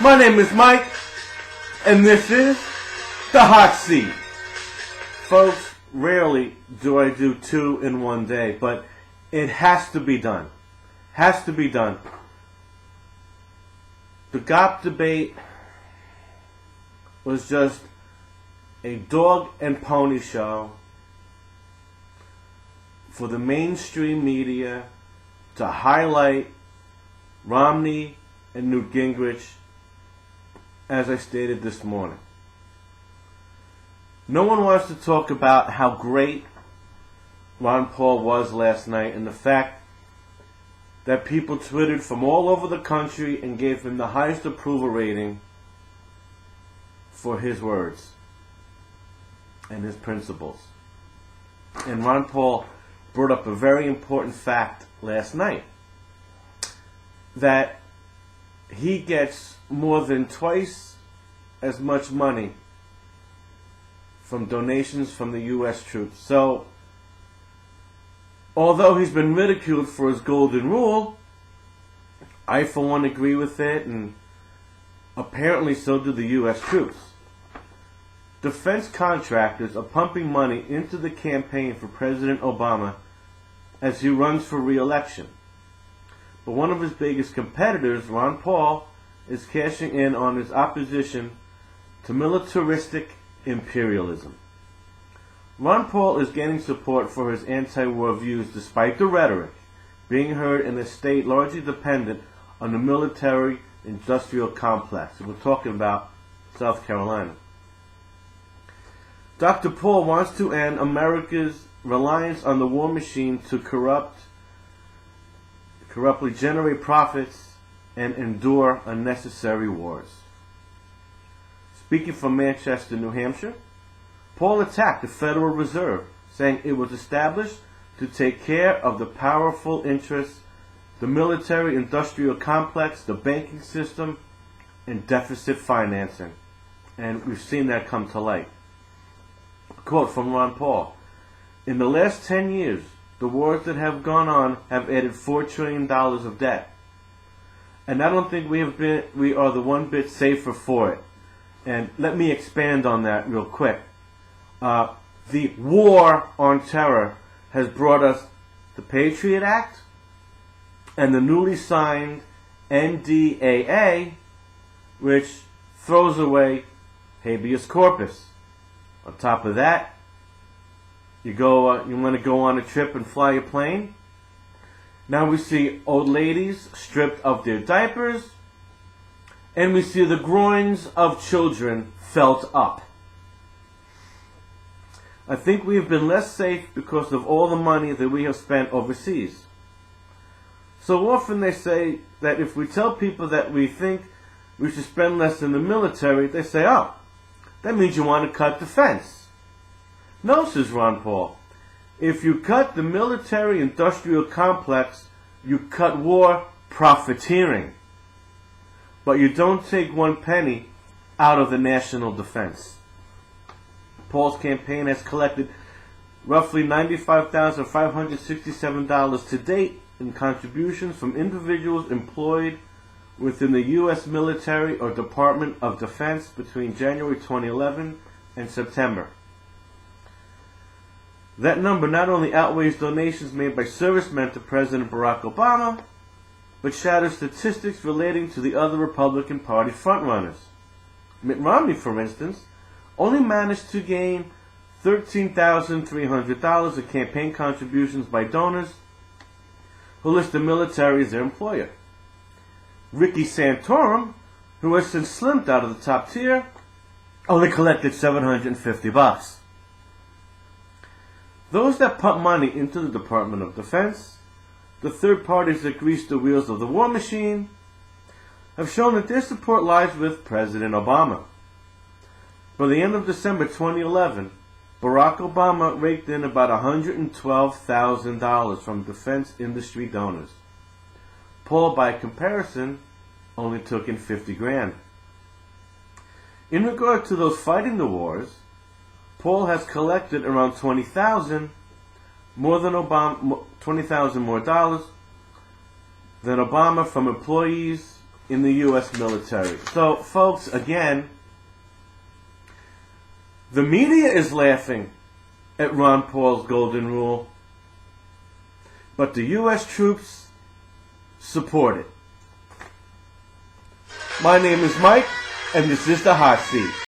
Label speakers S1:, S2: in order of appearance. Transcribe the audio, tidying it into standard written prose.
S1: My name is Mike, and this is The Hot Seat. Folks, rarely do I do two in one day, but it has to be done. Has to be done. The GOP debate was just a dog and pony show for the mainstream media to highlight Romney and Newt Gingrich, as I stated this morning. No one wants to talk about how great Ron Paul was last night and the fact that people twittered from all over the country and gave him the highest approval rating for his words and his principles. And Ron Paul brought up a very important fact last night, that he gets more than twice as much money from donations from the U.S. troops. So, although he's been ridiculed for his golden rule, I for one agree with it, and apparently so do the U.S. troops. Defense contractors are pumping money into the campaign for President Obama as he runs for re-election. But one of his biggest competitors, Ron Paul, is cashing in on his opposition to militaristic imperialism. Ron Paul is gaining support for his anti-war views despite the rhetoric being heard in a state largely dependent on the military-industrial complex. We're talking about South Carolina. Dr. Paul wants to end America's reliance on the war machine to corruptly generate profits and endure unnecessary wars. Speaking from Manchester, New Hampshire, Paul attacked the Federal Reserve, saying it was established to take care of the powerful interests, the military-industrial complex, the banking system, and deficit financing. And we've seen that come to light. Quote from Ron Paul: "In the last 10 years, the wars that have gone on have added $4 trillion of debt. And I don't think we are the one bit safer for it." And let me expand on that real quick. The war on terror has brought us the Patriot Act and the newly signed NDAA, which throws away habeas corpus. On top of that, you want to go on a trip and fly a plane. Now we see old ladies stripped of their diapers, and we see the groins of children felt up. I think we have been less safe because of all the money that we have spent overseas. So often they say that if we tell people that we think we should spend less in the military, they say, "Oh, that means you want to cut defense." No, says Ron Paul. If you cut the military-industrial complex, you cut war profiteering. But you don't take one penny out of the national defense. Paul's campaign has collected roughly $95,567 to date in contributions from individuals employed within the U.S. military or Department of Defense between January 2011 and September. That number not only outweighs donations made by servicemen to President Barack Obama, but shatters statistics relating to the other Republican Party frontrunners. Mitt Romney, for instance, only managed to gain $13,300 in campaign contributions by donors who list the military as their employer. Ricky Santorum, who has since slipped out of the top tier, only collected $750. Those that pump money into the Department of Defense, the third parties that grease the wheels of the war machine, have shown that their support lies with President Obama. By the end of December 2011, Barack Obama raked in about $112,000 from defense industry donors. Paul, by comparison, only took in $50,000. In regard to those fighting the wars, Paul has collected around $20,000 more than $20,000 more dollars than Obama from employees in the U.S. military. So, folks, again, the media is laughing at Ron Paul's golden rule, but the U.S. troops support it. My name is Mike, and this is The Hot Seat.